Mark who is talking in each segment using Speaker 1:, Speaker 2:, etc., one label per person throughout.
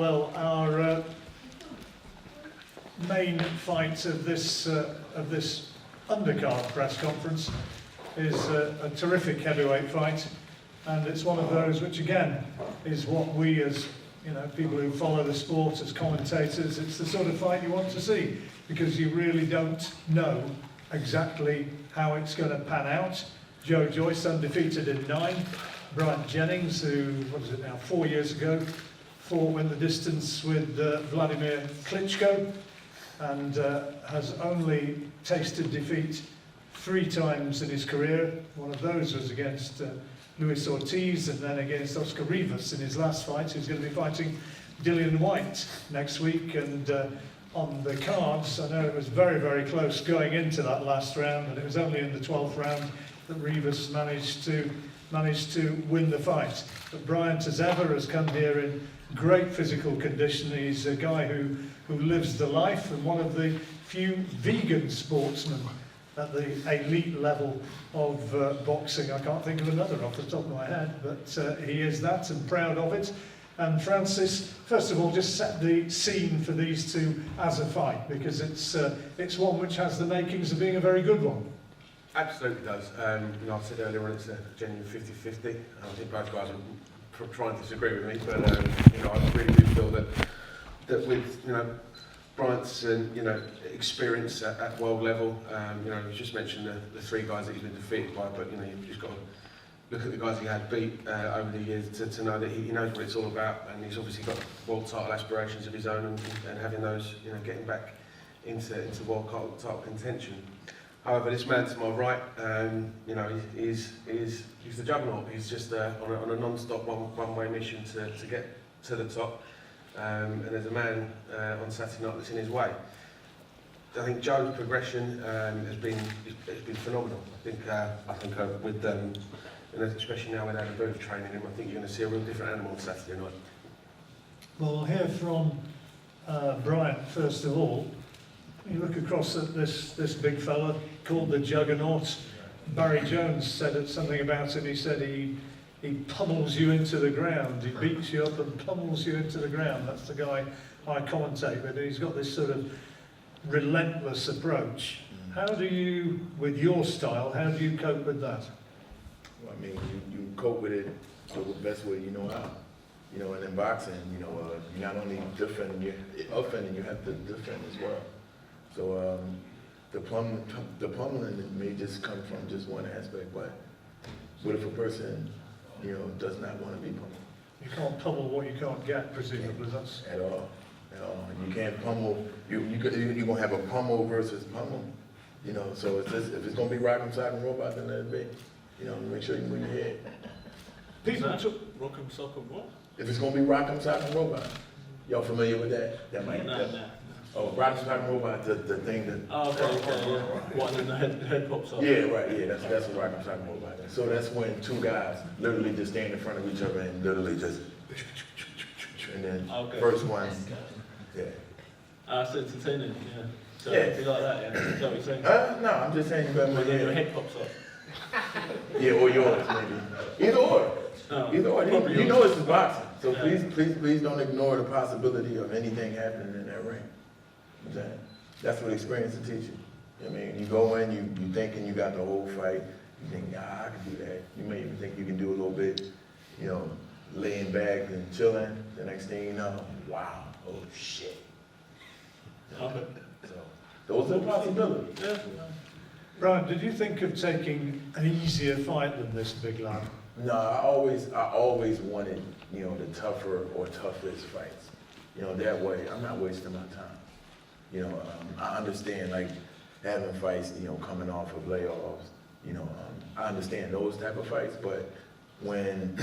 Speaker 1: well, our main fight of this undercard press conference is a terrific heavyweight fight, and it's one of those which, again, is what we as people who follow the sport as commentators, it's the sort of fight you want to see, because you really don't know exactly how it's going to pan out. JOYCE undefeated in 9. BRYANT JENNINGS, who, 4 years ago, went the distance with Vladimir Klitschko, and has only tasted defeat 3 times in his career. One of those was against Luis Ortiz, and then against Oscar Rivas in his last fight. He's going to be fighting Dillian White next week, and on the cards, I know it was very, very close going into that last round, and it was only in the 12th round that Rivas managed to win the fight. But Bryant, as ever, has come here in great physical condition. He's a guy who lives the life, and one of the few vegan sportsmen at the elite level of boxing. I can't think of another off the top of my head, but he is that, and proud of it. And Francis, first of all, just set the scene for these two as a fight, because it's one which has the makings of being a very good one.
Speaker 2: Absolutely does. I said earlier on it's a genuine 50-50. I think both guys are trying to disagree with me, but I really do feel that with Bryant's experience at world level, you just mentioned the 3 guys that he's been defeated by, but you've just got to look at the guys he had beat over the years to know that he knows what it's all about, and he's obviously got world title aspirations of his own, and having those, getting back into world title contention. However, this man to my right, he's the juggernaut. He's just on a non-stop one-way mission to get to the top. And there's a man on Saturday night that's in his way. I think Joe's progression has been phenomenal. I think with especially now with Adam Booth training him, I think you're going to see a real different animal on Saturday night.
Speaker 1: Well, we'll hear from Bryant first of all. You look across at this big fella called the Juggernaut. Barry Jones said something about him. He said he pummels you into the ground. He beats you up and pummels you into the ground. That's the guy I commentate with. He's got this sort of relentless approach. How do you, with your style, how do you cope with that?
Speaker 3: Well, I mean, you cope with it the best way you know how. And in boxing, you're not only defending, you're offending, you have to defend as well. So the pummeling may just come from just one aspect, but what if a person, does not want to be pummeled?
Speaker 1: You can't pummel what you can't get, presumably. That's
Speaker 3: at all. You can't pummel. You're gonna have a pummel versus pummel. So if it's gonna be rock'em sock'em robot, then let it be. Make sure you move your head.
Speaker 4: Rock'em sock'em what?
Speaker 3: If it's gonna be rock'em sock'em robot, y'all familiar with that? That might.
Speaker 4: No.
Speaker 3: Oh, rock'em sock'em robot, the thing that.
Speaker 4: Oh, okay, yeah. What, and then the head pops up?
Speaker 3: Yeah, right. Yeah, that's what rock'em sock'em robot is. So that's when 2 guys literally just stand in front of each other and literally just, and then first one. Yeah.
Speaker 4: It's entertaining, yeah. So
Speaker 3: Yeah.
Speaker 4: it'd be like that, yeah. Is that what you're saying?
Speaker 3: No, I'm just saying you better
Speaker 4: When
Speaker 3: make
Speaker 4: your
Speaker 3: it.
Speaker 4: head pops up.
Speaker 3: Yeah, or yours maybe. Either or.
Speaker 4: Oh,
Speaker 3: Either or.
Speaker 4: probably
Speaker 3: You
Speaker 4: yours.
Speaker 3: know it's a boxing. So
Speaker 4: Yeah.
Speaker 3: please don't ignore the possibility of anything happening in that ring. You know what I'm saying? That's what experience will teach you. I mean, you go in, you thinking you got the whole fight. You think, I can do that. You may even think you can do a little bit, laying back and chilling. The next thing you know, wow, oh shit.
Speaker 4: Okay.
Speaker 3: So those are the possibilities.
Speaker 4: Yeah.
Speaker 1: Brian, did you think of taking an easier fight than this, big lad?
Speaker 3: No, I always wanted, the tougher or toughest fights. That way I'm not wasting my time. I understand like having fights, coming off of layoffs. I understand those type of fights, but when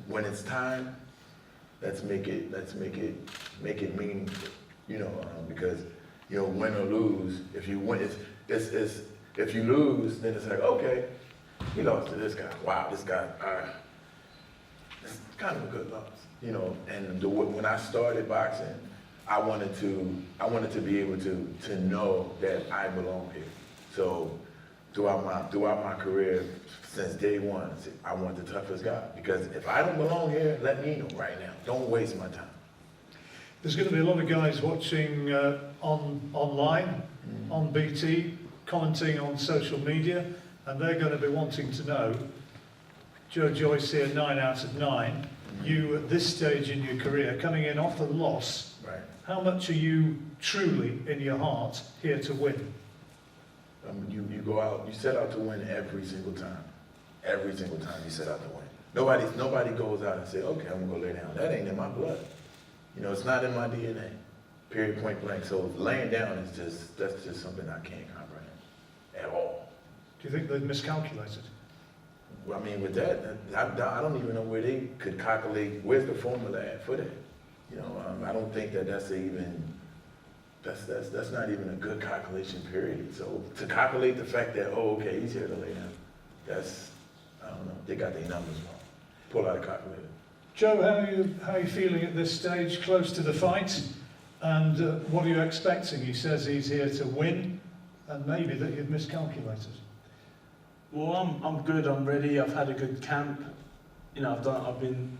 Speaker 3: it's time, let's make it meaningful. Because win or lose, if you win, if you lose, then it's like, okay, he lost to this guy. Wow, this guy, it's kind of a good loss, And when I started boxing, I wanted to be able to know that I belong here. So throughout my career, since day one, I want the toughest guy. Because if I don't belong here, let me know right now. Don't waste my time.
Speaker 1: there's going to be a lot of guys watching online, on BT, commenting on social media, and they're going to be wanting to know, Joe Joyce here, 9 out of 9, you at this stage in your career, coming in off a loss,
Speaker 3: Right.
Speaker 1: how much are you truly, in your heart, here to win?
Speaker 3: You go out, you set out to win every single time. Every single time you set out to win. Nobody goes out and say, okay, I'm gonna go lay down. That ain't in my blood. You know, it's not in my DNA. Period, point blank. So laying down that's just something I can't comprehend at all.
Speaker 1: Do you think they've miscalculated?
Speaker 3: Well, I mean, with that, I don't even know where they could calculate, where's the formula at for that? You know, I don't think that's not even a good calculation period. So to calculate the fact that, oh, okay, he's here to lay down, I don't know, they got their numbers wrong. Pull out a calculator.
Speaker 1: Joe, how are you feeling at this stage, close to the fight? And what are you expecting? He says he's here to win, and maybe that you've miscalculated.
Speaker 4: Well, I'm good. I'm ready. I've had a good camp. You know, I've been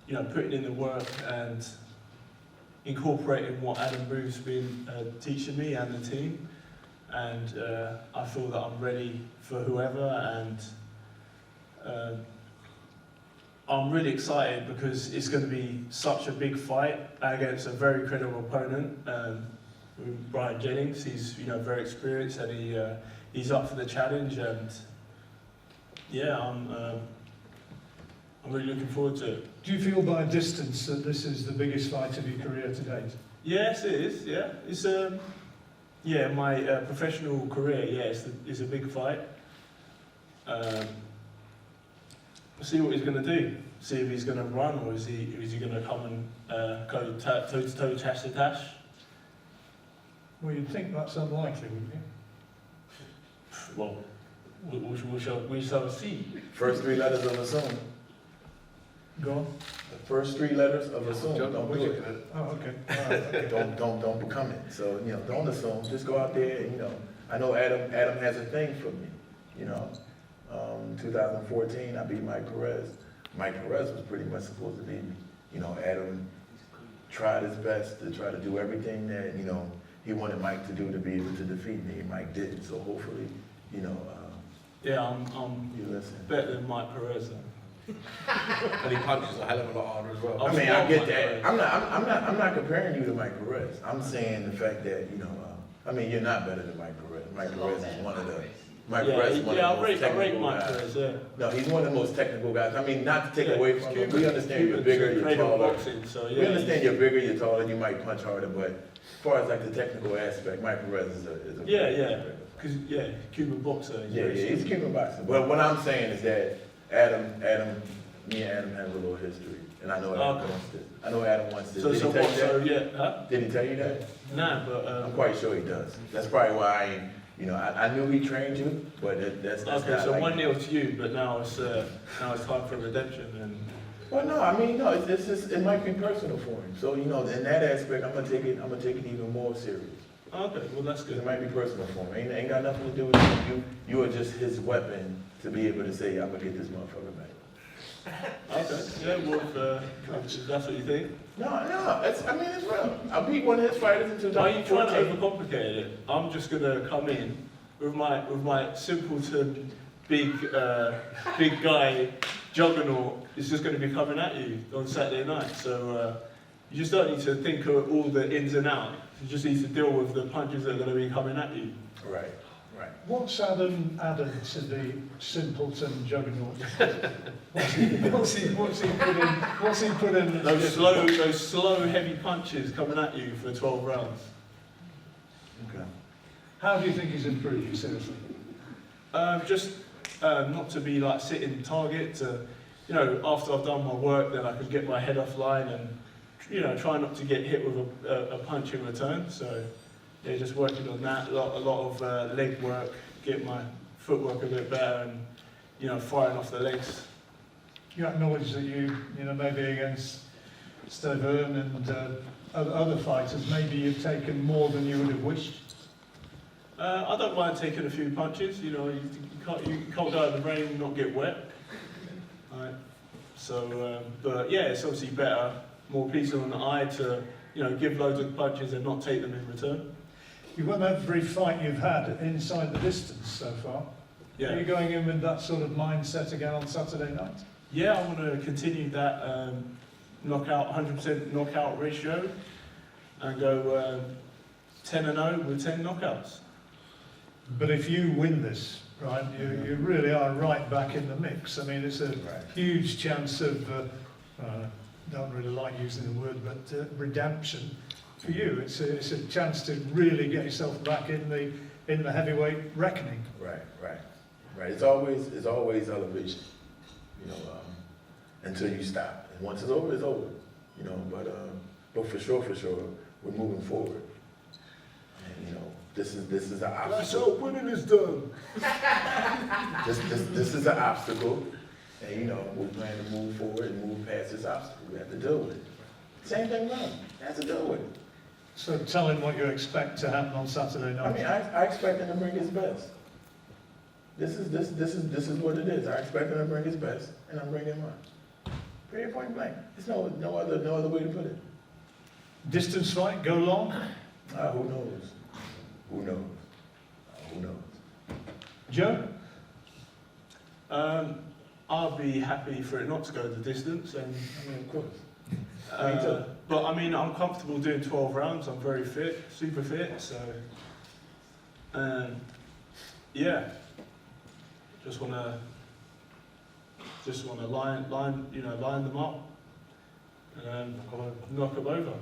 Speaker 4: you know, putting in the work and incorporating what Adam Bruce's been teaching me and the team. And I feel that I'm ready for whoever, and I'm really excited because it's going to be such a big fight against a very credible opponent, BRYANT Jennings. He's, you know, very experienced, and he's up for the challenge. And yeah, I'm really looking forward to it.
Speaker 1: Do you feel by distance that this is the biggest fight of your career to date?
Speaker 4: Yes, it is. Yeah, it's yeah, my professional career. Yeah, it's a big fight. See what he's going to do. See if he's going to run, or is he going to come and go toe to toe, tash to tash?
Speaker 1: Well, you'd think that's unlikely, wouldn't you?
Speaker 4: Well, we shall see.
Speaker 3: First 3 letters of assume.
Speaker 1: Go on.
Speaker 3: The first 3 letters of assume. Don't do it.
Speaker 1: Oh, okay. All right, okay.
Speaker 3: Don't become it. So, you know, don't assume. Just go out there and, you know, I know Adam has a thing for me. You know, 2014, I beat Mike Perez. Mike Perez was pretty much supposed to beat me. You know, Adam tried his best to try to do everything that, you know, he wanted Mike to do to be able to defeat me. Mike didn't. So hopefully, you know,
Speaker 4: Yeah, I'm
Speaker 3: you listen.
Speaker 4: better than Mike Perez.
Speaker 2: And he punches a hell of a lot harder as well.
Speaker 3: I mean, I get that. I'm not comparing you to Mike Perez. I'm saying the fact that, you know, I mean, you're not better than Mike Perez. Mike Perez is one of the. Mike Perez is one of the most
Speaker 4: I rate
Speaker 3: technical
Speaker 4: Mike
Speaker 3: guys.
Speaker 4: Perez. Yeah.
Speaker 3: No, he's one of the most technical guys. I mean, not to take away from him.
Speaker 4: Cuban,
Speaker 3: We understand you're bigger, you're taller.
Speaker 4: Boxing, so yeah,
Speaker 3: We understand you're bigger, you're taller, you might punch harder, but as far as like the technical aspect, Mike Perez is a
Speaker 4: Yeah. Because Cuban boxer.
Speaker 3: he's a Cuban boxer. But what I'm saying is that me and Adam have a little history, and I know Adam wants this. I know Adam wants this.
Speaker 4: So
Speaker 3: Did he tell you that?
Speaker 4: so yeah, huh?
Speaker 3: Did he tell you that?
Speaker 4: Nah, but
Speaker 3: I'm quite sure he does. That's probably why I ain't, you know, I knew he trained you, but that's
Speaker 4: okay.
Speaker 3: not
Speaker 4: So
Speaker 3: like,
Speaker 4: 1-0 to you, but now it's time for redemption. And
Speaker 3: well, no, I mean, no, it's just, it might be personal for him. So, you know, in that aspect, I'm gonna take it even more serious.
Speaker 4: okay, well that's
Speaker 3: Because
Speaker 4: good.
Speaker 3: it might be personal for him. Ain't got nothing to do with you. You are just his weapon to be able to say, I'm gonna get this motherfucker back.
Speaker 4: Okay, yeah, well, if that's what you think.
Speaker 3: No, it's real. I beat one of his fighters in
Speaker 4: Why are you trying to
Speaker 3: 2014.
Speaker 4: overcomplicate it? I'm just gonna come in with my simpleton, big guy juggernaut is just gonna be coming at you on Saturday night. So you just don't need to think of all the ins and outs. You just need to deal with the punches that are gonna be coming at you.
Speaker 3: Right.
Speaker 1: What's Adam added to the simpleton juggernaut? What's he put in?
Speaker 4: Those slow, heavy punches coming at you for 12 rounds.
Speaker 3: Okay.
Speaker 1: How do you think he's improved, seriously?
Speaker 4: Just not to be like sitting target. To, you know, after I've done my work, then I can get my head offline and, you know, try not to get hit with a punch in return. So, yeah, just working on that. A lot of leg work, get my footwork a bit better, and, you know, firing off the legs.
Speaker 1: You acknowledge that you know, maybe against Stavern and other fighters, maybe you've taken more than you would have wished.
Speaker 4: I don't mind taking a few punches. You know, you can't go in the rain and not get wet. Right. So, but yeah, it's obviously better more pleasing on the eye to, you know, give loads of punches and not take them in return.
Speaker 1: You've won every fight you've had inside the distance so far.
Speaker 4: Yeah.
Speaker 1: Are you going in with that sort of mindset again on Saturday night?
Speaker 4: Yeah, I want to continue that knockout, 100% knockout ratio, and go 10-0 with 10 knockouts.
Speaker 1: But if you win this, right, you really are right back in the mix. I mean, it's a huge chance of, don't really like using the word, but redemption for you. It's a chance to really get yourself back in the heavyweight reckoning.
Speaker 3: Right. It's always elevation, you know, until you stop. And once it's over, you know. But for sure, we're moving forward. And you know, this is an obstacle.
Speaker 2: That's how winning is done.
Speaker 3: This is an obstacle, and you know, we're planning to move forward and move past this obstacle. We have to deal with it. Same thing, man. We have to deal with it.
Speaker 1: So tell him what you expect to happen on Saturday night.
Speaker 3: I mean, I expect him to bring his best. This is what it is. I expect him to bring his best, and I'm bringing mine. Period, point blank. There's no other way to put it.
Speaker 1: Distance fight, go long?
Speaker 3: Who knows? Who knows? Who knows?
Speaker 1: Joe?
Speaker 4: I'll be happy for it not to go the distance, and
Speaker 3: I mean, of course.
Speaker 4: but I mean, I'm comfortable doing 12 rounds. I'm very fit, super fit, so yeah. Just wanna line them up and knock them over.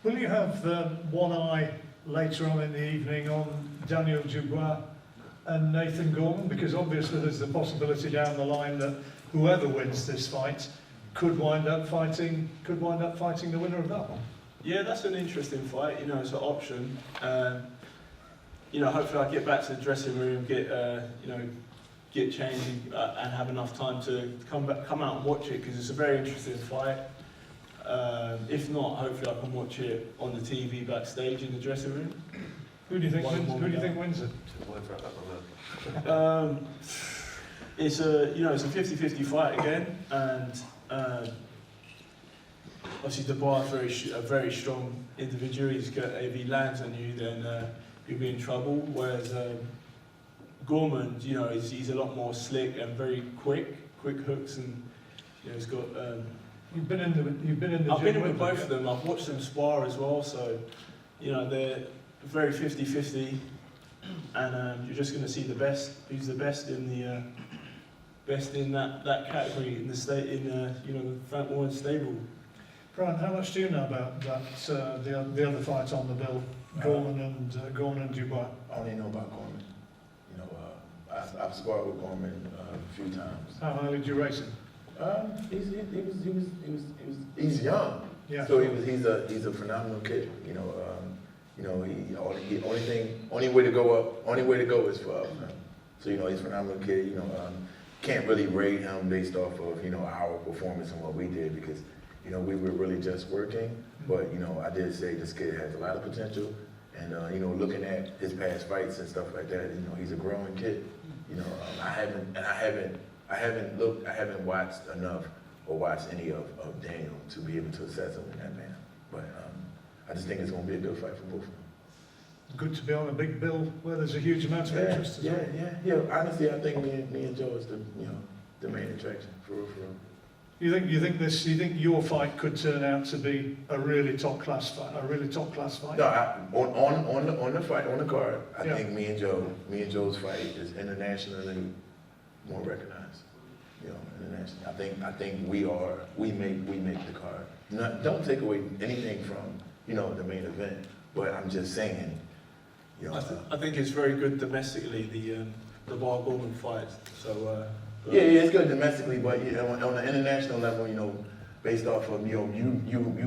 Speaker 1: Will you have one eye later on in the evening on Daniel Dubois and Nathan Gorman? Because obviously there's the possibility down the line that whoever wins this fight could wind up fighting the winner of that one.
Speaker 4: Yeah, that's an interesting fight. You know, it's an option. You know, hopefully I get back to the dressing room, get changed and have enough time to come out and watch it, because it's a very interesting fight. If not, hopefully I can watch it on the TV backstage in the dressing room.
Speaker 1: Who do you think wins it?
Speaker 4: It's a 50-50 fight again, and obviously Dubois is a very strong individual. If he lands on you, then you'll be in trouble. Whereas Gorman, you know, he's a lot more slick and very quick hooks, and you know, he's got.
Speaker 1: You've been in the
Speaker 4: I've
Speaker 1: gym
Speaker 4: been in with both
Speaker 1: them,
Speaker 4: of them. I've watched them spar as well, so you know they're very 50-50, and you're just going to see the best. Who's the best in the best in that category in the Frank Warren stable.
Speaker 1: Brian, how much do you know about that the other fight on the bill, Gorman and Dubois?
Speaker 3: I only know about Gorman. You know, I've sparred with Gorman a few times.
Speaker 1: How highly do you rate him?
Speaker 3: He's young.
Speaker 1: Yeah.
Speaker 3: So he's a phenomenal kid. Only way to go is for up. So you know, he's a phenomenal kid. You know, can't really rate him based off of our performance and what we did, because we were really just working. But I did say this kid has a lot of potential, and looking at his past fights and stuff like that, he's a growing kid. I haven't watched enough or watched any of Daniel to be able to assess him in that manner. But I just think it's going to be a good fight for both of them.
Speaker 1: Good to be on a big bill where there's a huge amount of interest as well.
Speaker 3: Yeah. Honestly, I think me and Joe is the main attraction, for real.
Speaker 1: You think your fight could turn out to be a really top class fight?
Speaker 3: No, on the fight, on the card, I think me and Joe's fight is internationally more recognized. Internationally, I think we make the card. Don't take away anything from the main event, but I'm just saying.
Speaker 4: I think it's very good domestically, the Bar Gorman fight. So.
Speaker 3: Yeah, it's good domestically, but on the international level, based off of you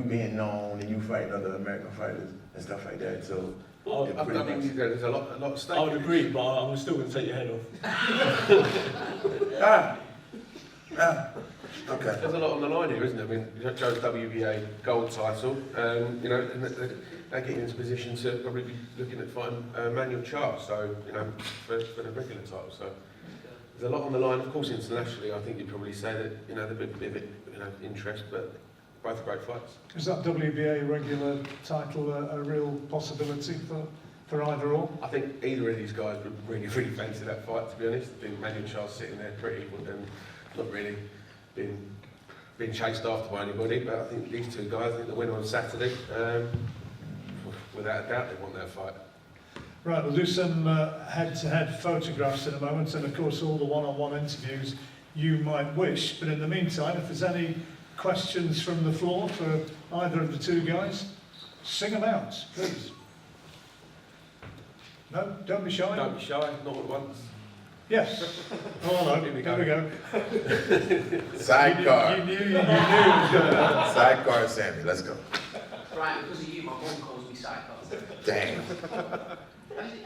Speaker 3: being known and you fighting other American fighters and stuff like that. So
Speaker 2: I think there's a lot of stake.
Speaker 4: I would agree, but I'm still going to take your head off.
Speaker 3: Okay.
Speaker 2: There's a lot on the line here, isn't there? I mean, Joe's WBA gold title. And they get you into a position to probably be looking at fighting Manuel Charles. So for the regular title. So. There's a lot on the line, of course. Internationally, I think you'd probably say that there'd be a bit interest, but both great fights.
Speaker 1: Is that WBA regular title a real possibility for either or?
Speaker 2: I think either of these guys would really, really fancy that fight, to be honest. Manuel Charles sitting there pretty and not really being chased after by anybody, but I think these two guys, I think the winner on Saturday, without a doubt, they want that fight.
Speaker 1: Right, we'll do some head-to-head photographs in a moment, and of course all the one-on-one interviews you might wish. But in the meantime, if there's any questions from the floor for either of the two guys, sing them out, please. No, don't be shy.
Speaker 2: Don't be shy, not at once.
Speaker 1: Yes. Oh, hello.
Speaker 2: Here we
Speaker 1: Here
Speaker 2: go.
Speaker 1: we go.
Speaker 3: Sidecar.
Speaker 1: You knew it was going to happen.
Speaker 3: Sidecar, Sammy. Let's go.
Speaker 5: Right, because of you, my mum calls me sidecar.
Speaker 3: Damn.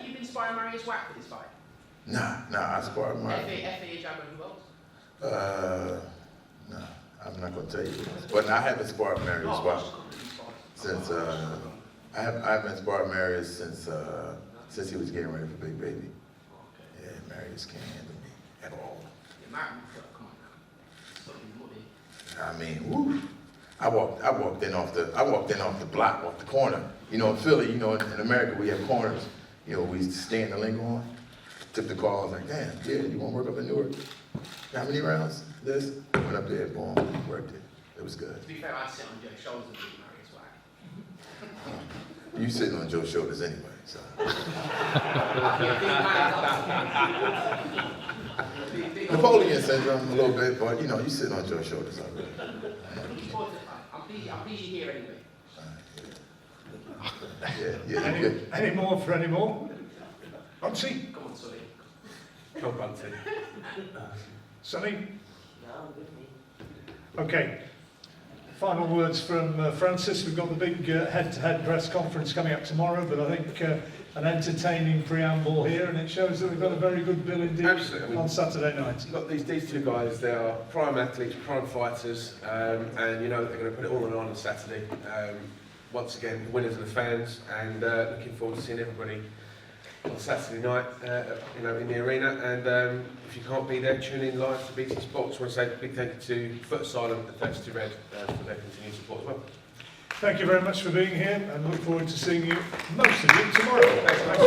Speaker 5: You've been sparring Marius Wack for this fight?
Speaker 3: Nah, I sparred my.
Speaker 5: FA Jabba and who else?
Speaker 3: No, I'm not gonna tell you. But I haven't sparred Marius
Speaker 5: Oh,
Speaker 3: Wack
Speaker 5: just come to these fights.
Speaker 3: since I haven't sparred Marius since he was getting ready for Big Baby. Yeah, Marius can't handle me at all.
Speaker 5: You're married, come on now. Something muddy.
Speaker 3: I mean, woo. I walked in off the block, off the corner. You know, in Philly, you know, in America we have corners. You know, we used to stand the link on. Took the call, I was like, damn, yeah, you want to work up in Newark? How many rounds? This? Went up there, boom, worked it. It was good.
Speaker 5: To be fair, I sit on Joe's shoulders and beat Marius Wack.
Speaker 3: You sitting on Joe's shoulders anyway, so. Napoleon syndrome a little bit, but you know, you sitting on Joe's shoulders already.
Speaker 5: I'm pleased you're here anyway.
Speaker 3: Yeah, good.
Speaker 1: Any more for any more? Bunsey?
Speaker 5: Come on, Sully.
Speaker 2: Come on, Bunty.
Speaker 1: Sonny?
Speaker 5: No, with me.
Speaker 1: Okay. Final words from Francis. We've got the big head-to-head press conference coming up tomorrow, but I think an entertaining preamble here, and it shows that we've got a very good bill indeed.
Speaker 2: Absolutely.
Speaker 1: On Saturday night.
Speaker 2: You've got these two guys, they are prime athletes, prime fighters, and you know they're going to put it all on Saturday. Once again, winners are the fans, and looking forward to seeing everybody on Saturday night, you know, in the arena. And if you can't be there, tune in live to BT Sports. I want to say a big thank you to Foot Asylum and thanks to Red for their continued support as well.
Speaker 1: Thank you very much for being here, and look forward to seeing you, most of you, tomorrow. Thank you.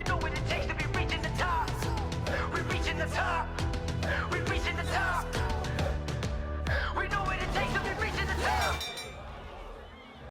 Speaker 6: Know what it takes to be reaching the top. We're reaching the top.